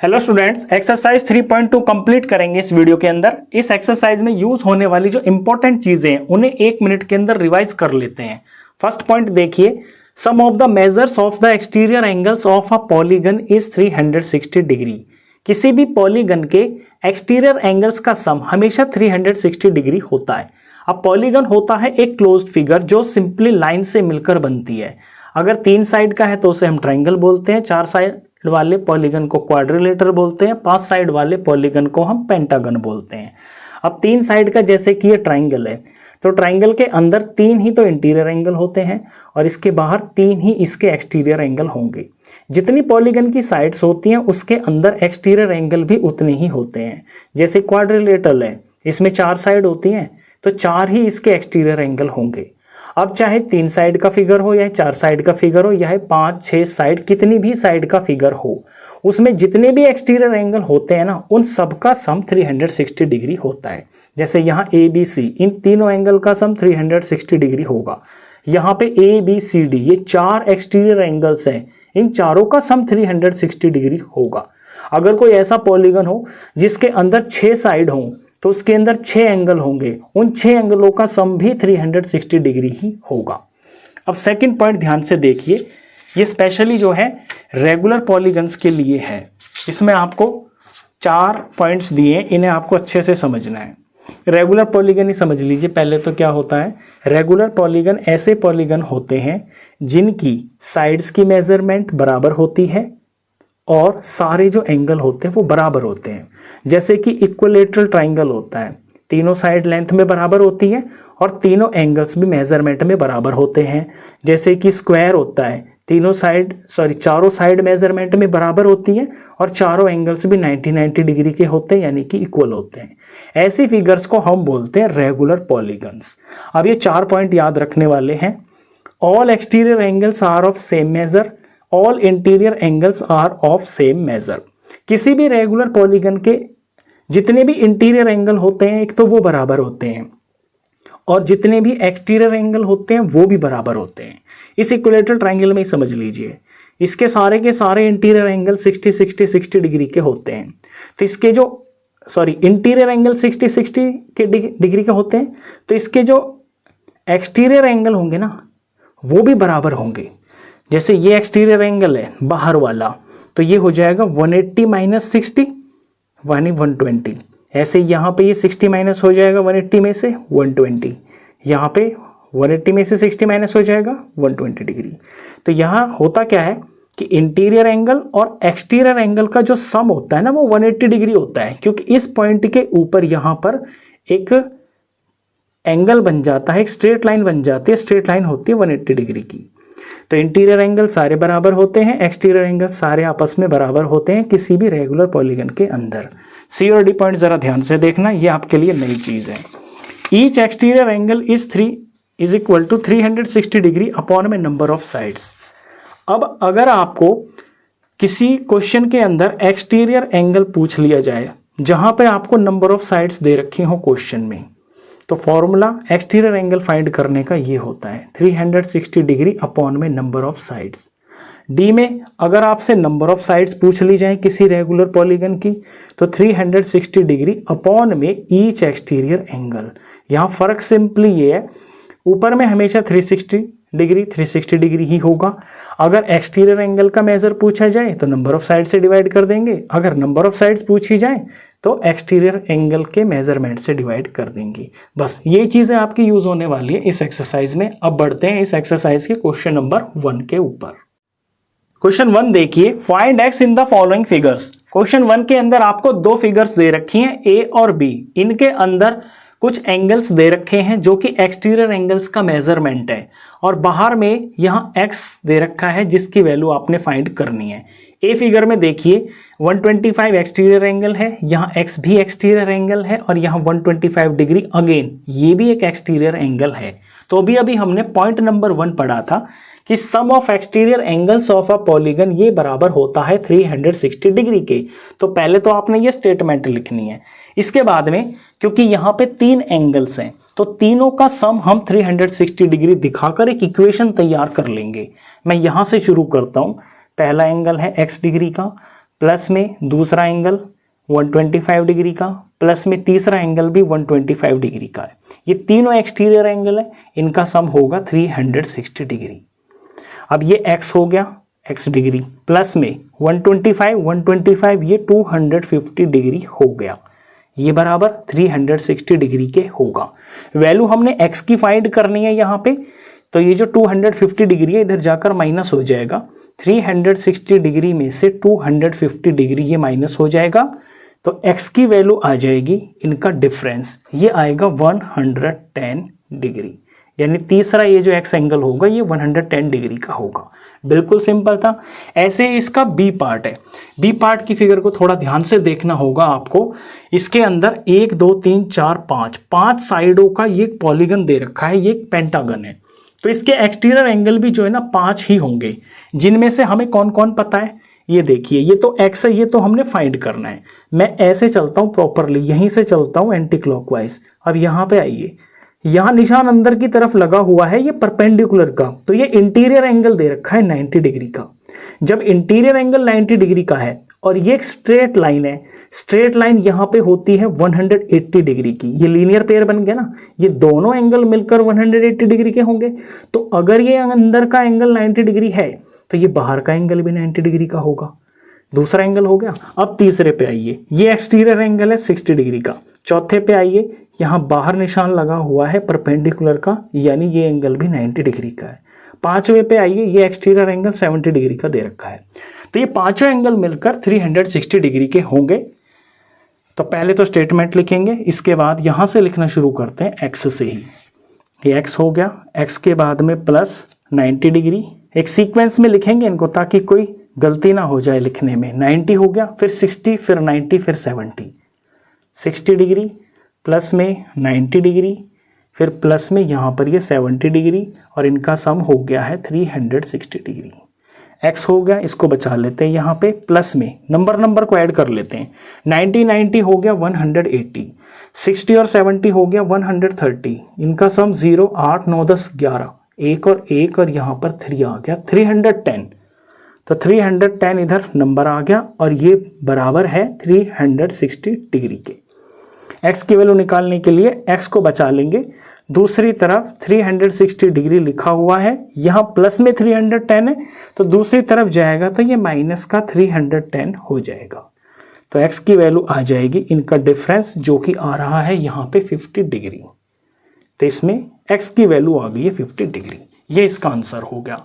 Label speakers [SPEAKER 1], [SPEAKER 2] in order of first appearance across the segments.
[SPEAKER 1] Hello students, exercise 3.2 complete करेंगे इस video के अंदर। इस एक्सरसाइज में यूज होने वाली जो इंपॉर्टेंट चीजें हैं उन्हें 1 मिनट के अंदर रिवाइज कर लेते हैं। फर्स्ट पॉइंट देखिए, sum of the measures of the exterior angles of a polygon is 360 degree. किसी भी पॉलीगन के एक्सटीरियर एंगल्स का सम हमेशा 360 डिग्री होता है। अब पॉलीगन होता है एक क्लोज्ड फिगर जो सिंपली लाइन से मिलकर बनती है। अगर 3 साइड का है तो उसे हम ट्राइंगल बोलते हैं, 4 साइड वाले पॉलीगन को क्वाड्रिलेटर बोलते हैं, 5 साइड वाले पॉलीगन को हम पेंटागन बोलते हैं। अब 3 साइड का जैसे कि ये ट्राइंगल है तो ट्राइंगल के अंदर 3 ही तो इंटीरियर एंगल होते हैं और इसके बाहर 3 ही इसके एक्सटीरियर एंगल होंगे। जितनी पॉलीगन की साइड्स होती हैं उसके अंदर एक्सटीरियर एंगल भी उतने ही होते हैं। जैसे क्वाड्रिलेटरल है, इसमें 4 साइड होती हैं तो 4 ही इसके एक्सटीरियर एंगल होंगे। अब चाहे 3 साइड का फिगर हो या 4 साइड का फिगर हो या 5-6 साइड, कितनी भी साइड का फिगर हो, उसमें जितने भी एक्सटीरियर एंगल होते हैं ना उन सब का सम 360 डिग्री होता है। जैसे यहाँ ए बी सी, इन तीनों एंगल का सम 360 डिग्री होगा। यहाँ पे ए बी सी डी, ये 4 एक्सटीरियर एंगल्स हैं, इन चारों का सम 360 डिग्री होगा। अगर कोई ऐसा पॉलीगन हो जिसके अंदर 6 साइड हों तो उसके अंदर 6 एंगल होंगे, उन 6 एंगलों का सम भी 360 डिग्री ही होगा। अब सेकंड पॉइंट ध्यान से देखिए, ये स्पेशली जो है रेगुलर पॉलीगन्स के लिए है। इसमें आपको 4 पॉइंट्स दिए, इन्हें आपको अच्छे से समझना है। रेगुलर पॉलीगन ही समझ लीजिए। पहले तो क्या होता है, रेगुलर पॉलीगन ऐसे पॉलीगन होते हैं जिनकी साइड्स की मेजरमेंट बराबर होती है और सारे जो एंगल होते हैं वो बराबर होते हैं। जैसे कि इक्विलेटरल ट्राइंगल होता है, तीनों साइड लेंथ में बराबर होती है और तीनों एंगल्स भी मेजरमेंट में बराबर होते हैं। जैसे कि स्क्वायर होता है, चारों साइड मेजरमेंट में बराबर होती है और चारों एंगल्स भी 90 डिग्री के होते हैं, यानी कि इक्वल होते हैं। ऐसी फिगर्स को हम बोलते हैं रेगुलर पॉलीगन्स। अब ये 4 पॉइंट याद रखने वाले हैं। All exterior angles are of same measure, all interior angles are of same measure. किसी भी रेगुलर पॉलीगन के जितने भी इंटीरियर एंगल होते हैं एक तो वो बराबर होते हैं और जितने भी एक्सटीरियर एंगल होते हैं वो भी बराबर होते हैं। इस इक्विलेटरल ट्राइंगल में ही समझ लीजिए, इसके सारे के सारे इंटीरियर एंगल 60 डिग्री के होते हैं। तो इसके जो इंटीरियर एंगल 60 के डिग्री के होते हैं तो इसके जो एक्सटीरियर एंगल होंगे ना वो भी बराबर होंगे। जैसे ये एक्सटीरियर एंगल है बाहर वाला तो ये हो जाएगा 180 माइनस 60 यानी 120। ऐसे यहाँ पे ये 60 माइनस हो जाएगा 180 में से 120, यहाँ पे 180 में से 60 माइनस हो जाएगा 120 डिग्री। तो यहाँ होता क्या है कि इंटीरियर एंगल और एक्सटीरियर एंगल का जो सम होता है ना वो 180 डिग्री होता है, क्योंकि इस पॉइंट के ऊपर यहाँ पर एक एंगल बन जाता है, एक स्ट्रेट लाइन बन जाती है। स्ट्रेट लाइन होती है 180 डिग्री की। तो इंटीरियर एंगल सारे बराबर होते हैं, एक्सटीरियर एंगल सारे आपस में बराबर होते हैं किसी भी रेगुलर पॉलीगन के अंदर। सी और डी पॉइंट जरा ध्यान से देखना, ये आपके लिए नई चीज है। Each exterior angle is equal to 360 degree upon में नंबर ऑफ साइड्स। अब अगर आपको किसी क्वेश्चन के अंदर एक्सटीरियर एंगल पूछ लिया जाए जहां पे आपको नंबर ऑफ साइड्स दे रखी हो क्वेश्चन में, तो फॉर्मूला एक्सटीरियर एंगल फाइंड करने का ये होता है 360 डिग्री अपॉन में नंबर ऑफ साइड्स। डी में अगर आपसे नंबर ऑफ साइड्स पूछ ली जाए किसी रेगुलर पॉलीगन की तो 360 डिग्री अपॉन में ईच एक्सटीरियर एंगल। यहाँ फर्क सिंपली ये है, ऊपर में हमेशा 360 डिग्री ही होगा। अगर एक्सटीरियर एंगल का मेजर पूछा जाए तो नंबर ऑफ साइड से डिवाइड कर देंगे, अगर नंबर ऑफ साइड्स पूछी जाए तो एक्सटीरियर एंगल के मेजरमेंट से डिवाइड कर देंगे। बस ये चीजें आपकी यूज होने वाली है इस एक्सरसाइज में। अब बढ़ते हैं इस एक्सरसाइज के क्वेश्चन नंबर 1 के ऊपर। क्वेश्चन 1 देखिए, find x in the following figures. Question 1 के अंदर आपको 2 फिगर्स दे रखी हैं ए और बी। इनके अंदर कुछ एंगल्स दे रखे हैं जो कि एक्सटीरियर एंगल्स का मेजरमेंट है और बाहर में यहाँ x दे रखा है जिसकी वैल्यू आपने फाइंड करनी है। ए फिगर में देखिए 125 एक्सटीरियर एंगल है, यहाँ x भी एक्सटीरियर एंगल है और यहाँ 125 डिग्री अगेन ये भी एक एक्सटीरियर एंगल है। तो अभी हमने पॉइंट नंबर 1 पढ़ा था कि sum of exterior angles of a polygon ये बराबर होता है 360 डिग्री के। तो पहले तो आपने ये स्टेटमेंट लिखनी है। इसके बाद में क्योंकि यहाँ पे 3 एंगल्स हैं तो तीनों का सम हम 360 डिग्री दिखाकर एक इक्वेशन तैयार कर लेंगे। मैं यहाँ से शुरू करता हूँ। पहला एंगल है x डिग्री का, प्लस में दूसरा एंगल 125 डिग्री का, प्लस में तीसरा एंगल भी 125 डिग्री का है। ये तीनों एक्सटीरियर एंगल है, इनका सम होगा 360 डिग्री। अब ये x हो गया x डिग्री, प्लस में 125 ये 250 डिग्री हो गया, ये बराबर 360 डिग्री के होगा। वैल्यू हमने x की फाइंड करनी है यहाँ पे, तो ये जो 250 डिग्री है इधर जाकर माइनस हो जाएगा। 360 डिग्री में से 250 डिग्री ये माइनस हो जाएगा, तो x की वैल्यू आ जाएगी, इनका डिफरेंस ये आएगा 110 डिग्री। यानी तीसरा ये जो x एंगल होगा ये 110 डिग्री का होगा। बिल्कुल सिंपल था। ऐसे इसका बी पार्ट है। बी पार्ट की फिगर को थोड़ा ध्यान से देखना होगा आपको। इसके अंदर 1 2 3 4 5 साइडों का ये पॉलीगन दे रखा है, ये एक पेंटागन है। तो इसके एक्सटीरियर एंगल भी जो है ना 5 ही होंगे, जिनमें से हमें कौन कौन पता है ये देखिए। ये तो x है, ये तो हमने फाइंड करना है। मैं ऐसे चलता हूँ प्रॉपरली, यहीं से चलता हूँ एंटी क्लॉकवाइज। अब यहाँ पे आइए, यहाँ निशान अंदर की तरफ लगा हुआ है ये परपेंडिकुलर का, तो ये इंटीरियर एंगल दे रखा है 90 डिग्री का। जब इंटीरियर एंगल 90 डिग्री का है और ये एक स्ट्रेट लाइन है, स्ट्रेट लाइन यहाँ पे होती है 180 डिग्री की, ये लीनियर पेयर बन गया ना, ये दोनों एंगल मिलकर 180 डिग्री के होंगे। तो अगर ये अंदर का एंगल 90 डिग्री है तो ये बाहर का एंगल भी 90 डिग्री का होगा। दूसरा एंगल हो गया। अब तीसरे पे आइए, ये एक्सटीरियर एंगल है 60 डिग्री का। चौथे पे आइए, यहाँ बाहर निशान लगा हुआ है परपेंडिकुलर का, यानी ये एंगल भी 90 डिग्री का है। पांचवे पे आइए, ये एक्सटीरियर एंगल 70 डिग्री का दे रखा है। तो ये पांचों एंगल मिलकर 360 डिग्री के होंगे। तो पहले तो स्टेटमेंट लिखेंगे, इसके बाद यहाँ से लिखना शुरू करते हैं एक्स से ही। ये एक्स हो गया, एक्स के बाद में प्लस 90 डिग्री, एक सीक्वेंस में लिखेंगे इनको ताकि कोई गलती ना हो जाए लिखने में। 90 हो गया, फिर 60, फिर 90, फिर 70। 60 डिग्री प्लस में 90 डिग्री, फिर प्लस में यहाँ पर ये 70 डिग्री, और इनका सम हो गया है 360 डिग्री। x हो गया, इसको बचा लेते हैं यहाँ पे, प्लस में नंबर को ऐड कर लेते हैं। 90 हो गया 180, 60 और 70 हो गया 130, इनका सम 0 8 9 10 11, एक और यहाँ पर 3 आ गया 310। तो 310 इधर नंबर आ गया और ये बराबर है 360 डिग्री के। x की वैल्यू निकालने के लिए x को बचा लेंगे, दूसरी तरफ 360 डिग्री लिखा हुआ है, यहाँ प्लस में 310 है तो दूसरी तरफ जाएगा तो ये माइनस का 310 हो जाएगा। तो x की वैल्यू आ जाएगी, इनका डिफरेंस जो कि आ रहा है यहाँ पे 50 डिग्री। तो इसमें x की वैल्यू आ गई है 50 डिग्री। ये इसका आंसर हो गया।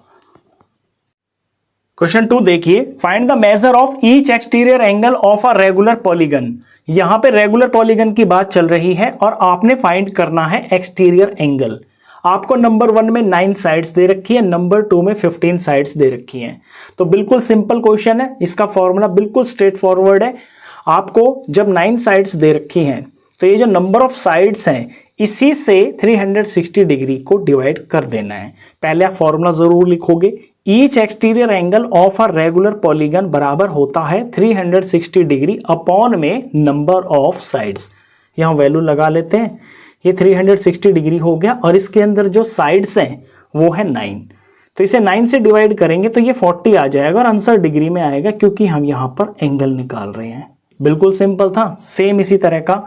[SPEAKER 1] क्वेश्चन 2 देखिए, find the major of each exterior angle of a regular polygon. यहां पे रेगुलर पॉलीगन की बात चल रही है और आपने फाइंड करना है एक्सटीरियर एंगल। आपको नंबर 1 में 9 साइड्स दे रखी है, नंबर 2 में 15 साइड्स दे रखी हैं। तो बिल्कुल सिंपल क्वेश्चन है, इसका फॉर्मूला बिल्कुल स्ट्रेट फॉरवर्ड है। आपको जब 9 साइड्स दे रखी हैं तो ये जो नंबर ऑफ साइड्स हैं इसी से 360 डिग्री को डिवाइड कर देना है। पहले आप फॉर्मूला जरूर लिखोगे, each exterior angle of a regular polygon बराबर होता है 360 डिग्री अपॉन में नंबर ऑफ साइड्स। यहाँ वैल्यू लगा लेते हैं, ये 360 डिग्री हो गया और इसके अंदर जो साइड्स हैं वो है 9, तो इसे 9 से डिवाइड करेंगे तो ये 40 आ जाएगा और आंसर डिग्री में आएगा क्योंकि हम यहाँ पर एंगल निकाल रहे हैं। बिल्कुल सिंपल था। सेम इसी तरह का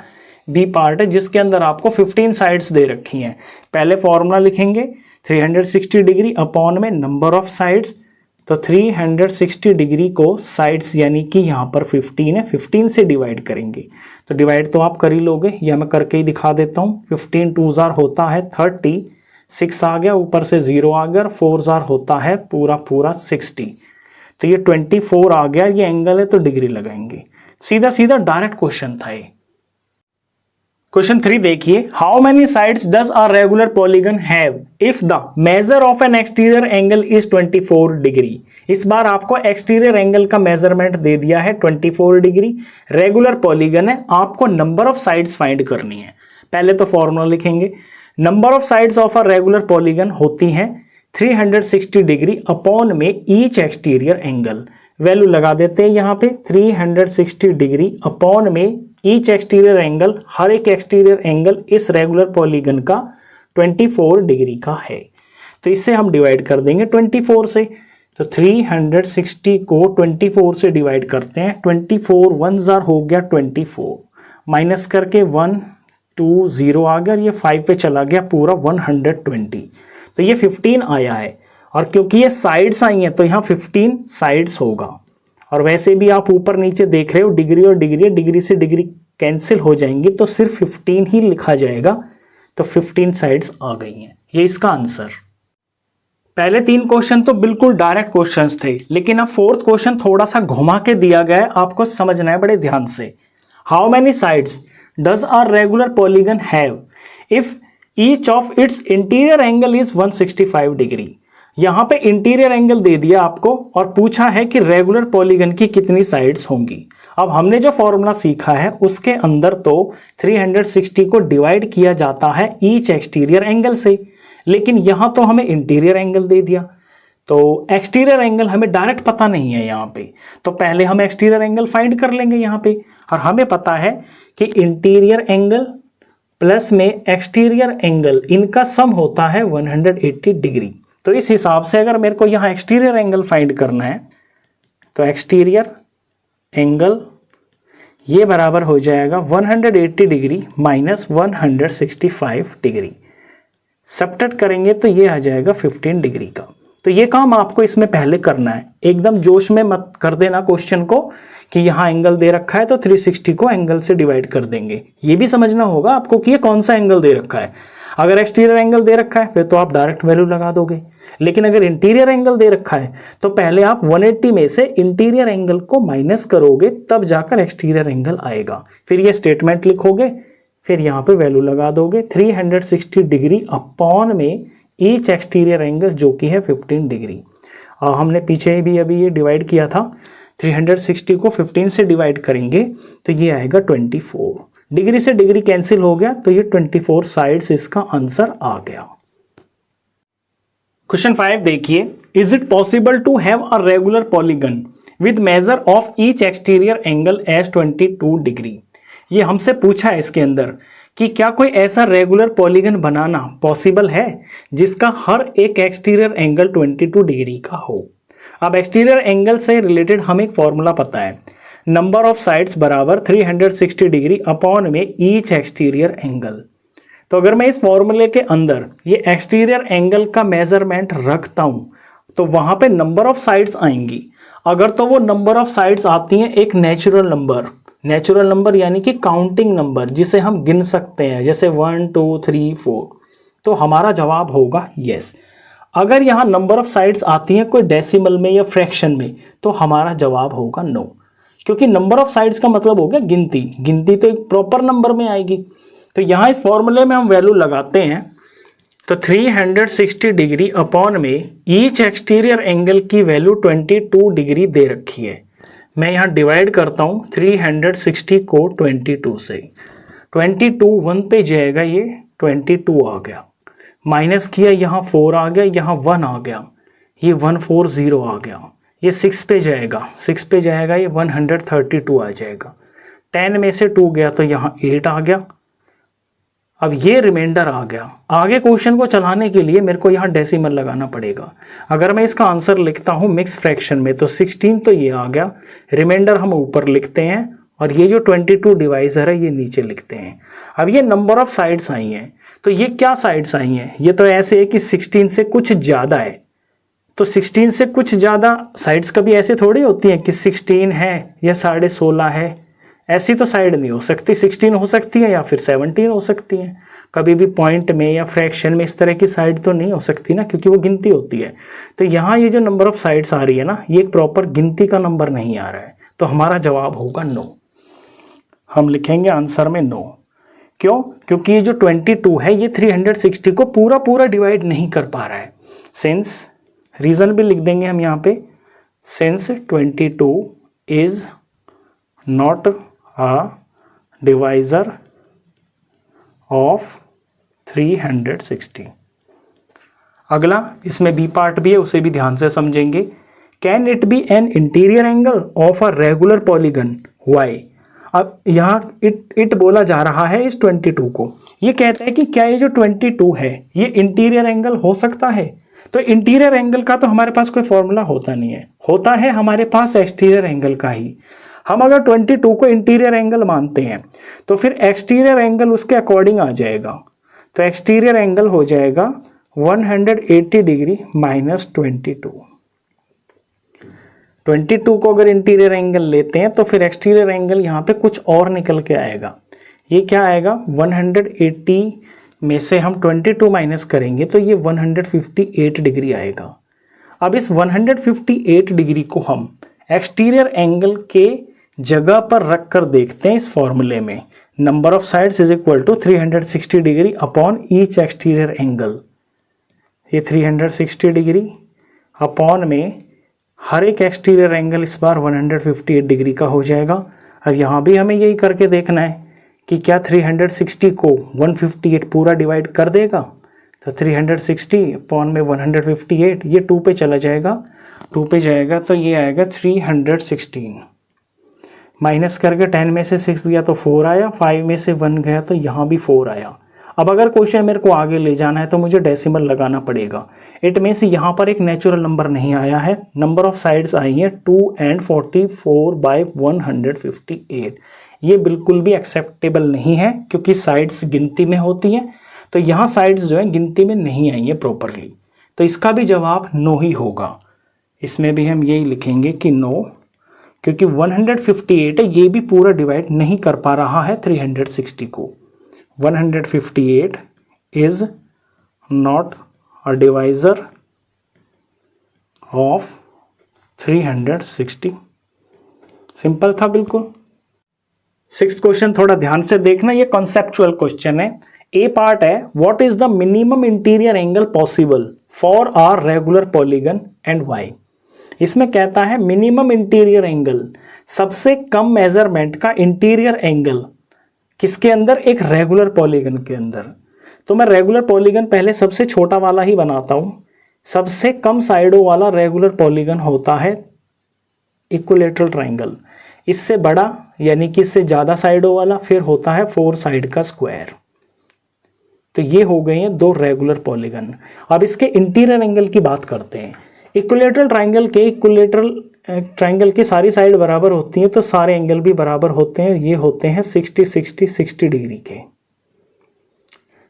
[SPEAKER 1] बी पार्ट है जिसके अंदर आपको 15 साइड्स दे रखी हैं। पहले फॉर्मूला लिखेंगे 360 डिग्री अपॉन में नंबर ऑफ साइड्स, तो 360 डिग्री को साइड्स यानी कि यहाँ पर 15 है, 15 से डिवाइड करेंगे। तो डिवाइड तो आप कर ही लोगे, या मैं करके ही दिखा देता हूँ। 15 2 जार होता है 30, 6 आ गया, ऊपर से 0 आ गया, 4 जार होता है पूरा 60, तो ये 24 आ गया। ये एंगल है तो डिग्री लगाएंगे। सीधा डायरेक्ट क्वेश्चन था ये। क्वेश्चन 3 देखिए, how many sides does a regular polygon have if the measure of N exterior angle is 24 degree. इस बार आपको एक्सटीरियर एंगल का मेजरमेंट दे दिया है 24 डिग्री, रेगुलर पॉलीगन है, आपको नंबर ऑफ साइड्स फाइंड करनी है। पहले तो फॉर्मूला लिखेंगे, number of sides of a regular polygon होती हैं 360 डिग्री अपॉन में ईच एक्सटीरियर एंगल। वैल्यू लगा देते हैं यहाँ पे 360 डिग्री अपॉन में ईच एक्सटीरियर एंगल, हर एक एक्सटीरियर एंगल इस रेगुलर पॉलीगन का 24 डिग्री का है। तो इससे हम डिवाइड कर देंगे 24 से, तो 360 को 24 से डिवाइड करते हैं, 24 1 जार हो गया 24, माइनस करके 1 2 0 आ गया और ये 5 पे चला गया पूरा 120, तो ये 15 आया है। और क्योंकि ये साइड्स आई हैं तो यहाँ 15 साइड्स होगा। और वैसे भी आप ऊपर नीचे देख रहे हो डिग्री और डिग्री, डिग्री से डिग्री कैंसिल हो जाएंगी तो सिर्फ 15 ही लिखा जाएगा, तो 15 साइड्स आ गई हैं। ये इसका आंसर। पहले 3 क्वेश्चन तो बिल्कुल डायरेक्ट क्वेश्चंस थे, लेकिन अब 4th क्वेश्चन थोड़ा सा घुमा के दिया गया है, आपको समझना है बड़े ध्यान से। How many sides does a regular polygon have if each of its interior angle is 165 degree. यहां पे इंटीरियर एंगल दे दिया आपको और पूछा है कि रेगुलर पॉलीगन की कितनी साइड्स होंगी। अब हमने जो फॉर्मूला सीखा है उसके अंदर तो 360 को डिवाइड किया जाता है ईच एक्सटीरियर एंगल से, लेकिन यहां तो हमें इंटीरियर एंगल दे दिया, तो एक्सटीरियर एंगल हमें डायरेक्ट पता नहीं है यहाँ पे, तो पहले हम एक्सटीरियर एंगल फाइंड कर लेंगे यहाँ पे। और हमें पता है कि इंटीरियर एंगल प्लस में एक्सटीरियर एंगल इनका सम होता है 180 डिग्री। तो इस हिसाब से अगर मेरे को यहाँ एक्सटीरियर एंगल फाइंड करना है तो एक्सटीरियर एंगल ये बराबर हो जाएगा 180 डिग्री माइनस 165 डिग्री, सब्ट्रैक्ट करेंगे तो ये आ जाएगा 15 डिग्री का। तो ये काम आपको इसमें पहले करना है, एकदम जोश में मत कर देना क्वेश्चन को कि यहाँ एंगल दे रखा है तो 360 को एंगल से डिवाइड कर देंगे। ये भी समझना होगा आपको कि ये कौन सा एंगल दे रखा है। अगर एक्सटीरियर एंगल दे रखा है फिर तो आप डायरेक्ट वैल्यू लगा दोगे, लेकिन अगर इंटीरियर एंगल दे रखा है तो पहले आप 180 में से इंटीरियर एंगल को माइनस करोगे तब जाकर एक्सटीरियर एंगल आएगा। फिर ये स्टेटमेंट लिखोगे, फिर यहाँ पे वैल्यू लगा दोगे 360 डिग्री अपॉन में ईच एक्सटीरियर एंगल जो कि है 15 डिग्री। और हमने पीछे भी अभी ये डिवाइड किया था, 360 को 15 से डिवाइड करेंगे तो ये आएगा 24, डिग्री से डिग्री कैंसिल हो गया तो ये 24 साइड्स इसका आंसर आ गया। क्वेश्चन 5 देखिए, is it possible to have a regular polygon with measure of each exterior angle as 22 degree. ये हमसे पूछा है इसके अंदर कि क्या कोई ऐसा रेगुलर पॉलीगन बनाना पॉसिबल है जिसका हर एक एक्सटीरियर एंगल 22 डिग्री का हो। अब एक्सटीरियर एंगल से रिलेटेड हमें एक फॉर्मूला पता है, नंबर ऑफ साइड्स बराबर 360 डिग्री अपॉन में ईच एक्सटीरियर एंगल। तो अगर मैं इस फॉर्मूले के अंदर ये एक्सटीरियर एंगल का मेजरमेंट रखता हूं तो वहां पे नंबर ऑफ साइड्स आएंगी। अगर तो वो नंबर ऑफ साइड्स आती हैं एक नेचुरल नंबर यानी कि काउंटिंग नंबर जिसे हम गिन सकते हैं, जैसे 1 2 3 4, तो हमारा जवाब होगा यस। अगर यहाँ नंबर ऑफ साइड्स आती हैं कोई डेसिमल में या फ्रैक्शन में तो हमारा जवाब होगा नो, क्योंकि नंबर ऑफ साइड्स का मतलब हो गया गिनती तो एक प्रॉपर नंबर में आएगी। तो यहाँ इस फॉर्मूले में हम वैल्यू लगाते हैं तो 360 डिग्री अपॉन में ईच एक्सटीरियर एंगल की वैल्यू 22 डिग्री दे रखी है। मैं यहाँ डिवाइड करता हूँ 360 को 22 से, 22 1 पे जाएगा, ये 22 आ गया, माइनस किया यहाँ 4 आ गया, यहाँ 1 आ गया, ये 140 आ गया, ये 6 पे जाएगा, ये 132 आ जाएगा, 10 में से 2 गया तो यहाँ 8 आ गया। अब ये रिमाइंडर आ गया। आगे क्वेश्चन को चलाने के लिए मेरे को यहाँ डेसिमल लगाना पड़ेगा। अगर मैं इसका आंसर लिखता हूँ मिक्स फ्रैक्शन में तो 16 तो ये आ गया, रिमाइंडर हम ऊपर लिखते हैं और ये जो 22 डिवाइजर है ये नीचे लिखते हैं। अब ये नंबर ऑफ साइड्स आई हैं, तो ये क्या साइड्स आई हैं, ये तो ऐसे है कि 16 से कुछ ज़्यादा है, तो 16 से कुछ ज़्यादा साइड्स कभी ऐसे थोड़ी होती हैं कि 16 है या 16.5 है, ऐसी तो साइड नहीं हो सकती, 16 हो सकती है या फिर 17 हो सकती है। कभी भी पॉइंट में या फ्रैक्शन में इस तरह की साइड तो नहीं हो सकती ना, क्योंकि वो गिनती होती है। तो यहाँ ये जो नंबर ऑफ साइड्स आ रही है ना, ये एक प्रॉपर गिनती का नंबर नहीं आ रहा है, तो हमारा जवाब होगा नो। हम लिखेंगे आंसर में नो। क्यों? क्योंकि ये जो 22 है ये 360 को पूरा डिवाइड नहीं कर पा रहा है। सिंस, रीज़न भी लिख देंगे हम यहाँ पे, since 22 is not a divisor of 360। अगला इसमें बी पार्ट भी है, उसे भी ध्यान से समझेंगे। Can it be an interior angle of a regular polygon why. अब यहाँ इट बोला जा रहा है इस 22 को, ये कहता है कि क्या ये जो 22 है ये इंटीरियर एंगल हो सकता है। तो इंटीरियर एंगल का तो हमारे पास कोई फॉर्मूला होता नहीं है, होता है हमारे पास एक्सटीरियर एंगल का ही। हम अगर 22 को इंटीरियर एंगल मानते हैं तो फिर एक्सटीरियर एंगल उसके अकॉर्डिंग आ जाएगा। तो एक्सटीरियर एंगल हो जाएगा 180 डिग्री माइनस 22 को अगर इंटीरियर एंगल लेते हैं तो फिर एक्सटीरियर एंगल यहाँ पे कुछ और निकल के आएगा। ये क्या आएगा, 180 में से हम 22 माइनस करेंगे तो ये 158 डिग्री आएगा। अब इस 158 डिग्री को हम एक्सटीरियर एंगल के जगह पर रख कर देखते हैं इस फॉर्मूले में। Number of sides is equal to 360 degree upon each exterior angle. ये 360 डिग्री अपॉन में हर एक एक्सटीरियर एंगल इस बार 158 डिग्री का हो जाएगा। अब यहाँ भी हमें यही करके देखना है कि क्या 360 को 158 पूरा डिवाइड कर देगा। तो 360 अपॉन में 158, ये 2 पे चला जाएगा, 2 पे जाएगा तो ये आएगा 316। माइनस करके 10 में से 6 गया तो 4 आया, 5 में से 1 गया तो यहाँ भी 4 आया। अब अगर क्वेश्चन मेरे को आगे ले जाना है तो मुझे डेसिमल लगाना पड़ेगा। इट मीन्स यहाँ पर एक नेचुरल नंबर नहीं आया है, नंबर ऑफ साइड्स आई हैं 2 and 44/158। ये बिल्कुल भी एक्सेप्टेबल नहीं है क्योंकि साइड्स गिनती में होती हैं, तो यहाँ साइड्स जो है गिनती में नहीं आई है प्रॉपरली। तो इसका भी जवाब नो ही होगा। इसमें भी हम यही लिखेंगे कि नो, क्योंकि 158 है, ये भी पूरा डिवाइड नहीं कर पा रहा है 360 को। 158 is not a divisor of 360। Simple था बिल्कुल। 6th क्वेश्चन थोड़ा ध्यान से देखना, ये कॉन्सेप्चुअल क्वेश्चन है। ए पार्ट है, what is the minimum interior angle possible for our regular polygon and why. इसमें कहता है मिनिमम इंटीरियर एंगल, सबसे कम मेजरमेंट का इंटीरियर एंगल किसके अंदर, एक रेगुलर पॉलीगन के अंदर। तो मैं रेगुलर पॉलीगन पहले सबसे छोटा वाला ही बनाता हूं। सबसे कम साइडों वाला रेगुलर पॉलीगन होता है इक्विलैटरल ट्रायंगल। इससे बड़ा यानी कि इससे ज्यादा साइडों वाला फिर होता है 4 साइड का स्क्वायर। तो ये हो गए हैं 2 रेगुलर पॉलीगन। अब इसके इंटीरियर एंगल की बात करते हैं। इक्विलैटरल ट्रायंगल की सारी साइड बराबर होती हैं तो सारे एंगल भी बराबर होते हैं। ये होते हैं 60 डिग्री के।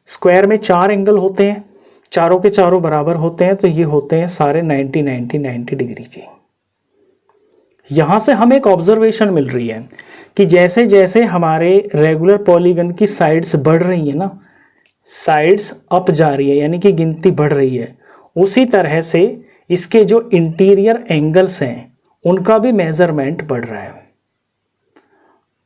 [SPEAKER 1] स्क्वायर में 4 एंगल होते हैं, चारों के चारों बराबर होते हैं तो ये होते हैं सारे 90 डिग्री के। यहां से हमें एक ऑब्जर्वेशन मिल रही है कि जैसे जैसे हमारे रेगुलर पॉलीगन की साइड्स बढ़ रही है ना, साइड्स अप जा रही है यानी कि गिनती बढ़ रही है, उसी तरह से इसके जो इंटीरियर एंगल्स हैं उनका भी मेजरमेंट बढ़ रहा है।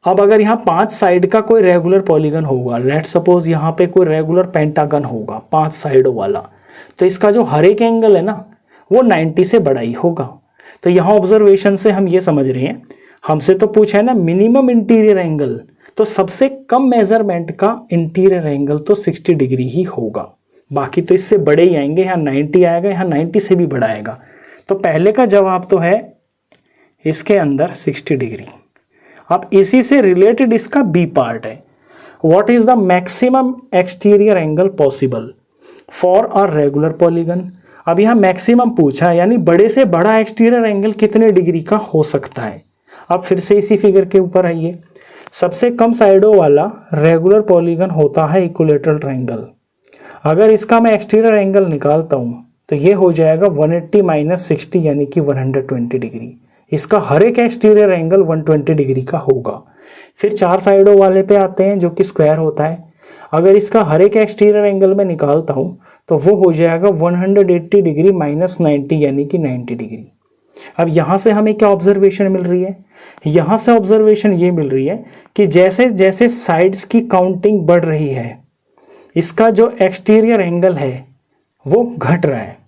[SPEAKER 1] अब अगर यहाँ 5 साइड का कोई रेगुलर पॉलीगन होगा, लेट सपोज यहाँ पे कोई रेगुलर पेंटागन होगा 5 साइडों वाला, तो इसका जो हर एक एंगल है ना वो 90 से बड़ा ही होगा। तो यहाँ ऑब्जर्वेशन से हम ये समझ रहे हैं, हमसे तो पूछा है ना मिनिमम इंटीरियर एंगल, तो सबसे कम मेजरमेंट का इंटीरियर एंगल तो 60 डिग्री ही होगा। बाकी तो इससे बड़े ही आएंगे, यहाँ 90 आएगा, यहाँ 90 से भी बड़ा आएगा। तो पहले का जवाब तो है इसके अंदर 60 डिग्री। अब इसी से रिलेटेड इसका बी पार्ट है, what is the maximum exterior angle possible for a regular polygon. अब यहाँ मैक्सिमम पूछा है यानी बड़े से बड़ा एक्सटीरियर एंगल कितने डिग्री का हो सकता है। अब फिर से इसी फिगर के ऊपर आइए, सबसे कम साइडों वाला रेगुलर पॉलीगन होता है इक्विलैटरल ट्रायंगल। अगर इसका मैं एक्सटीरियर एंगल निकालता हूं तो ये हो जाएगा 180 माइनस 60 यानी कि 120 डिग्री। इसका हर एक एक्सटीरियर एंगल 120 डिग्री का होगा। फिर 4 साइडों वाले पे आते हैं जो कि स्क्वायर होता है। अगर इसका हर एक एक्सटीरियर एंगल में निकालता हूं तो वो हो जाएगा 180 डिग्री माइनस 90 यानी कि 90 डिग्री। अब यहाँ से हमें क्या ऑब्जर्वेशन मिल रही है, यहाँ से ऑब्जर्वेशन ये मिल रही है कि जैसे जैसे साइड्स की काउंटिंग बढ़ रही है इसका जो एक्सटीरियर एंगल है वो घट रहा है,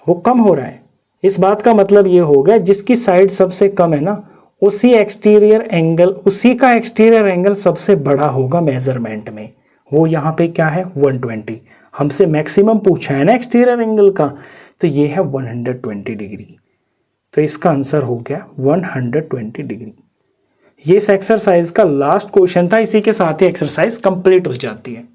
[SPEAKER 1] वो कम हो रहा है। इस बात का मतलब ये हो गया जिसकी साइड सबसे कम है ना उसी का एक्सटीरियर एंगल सबसे बड़ा होगा मेजरमेंट में। वो यहाँ पे क्या है 120। हमसे मैक्सिमम पूछा है ना एक्सटीरियर एंगल का, तो ये है 120 डिग्री। तो इसका आंसर हो गया 120 डिग्री। ये इस एक्सरसाइज का लास्ट क्वेश्चन था। इसी के साथ ही एक्सरसाइज कंप्लीट हो जाती है।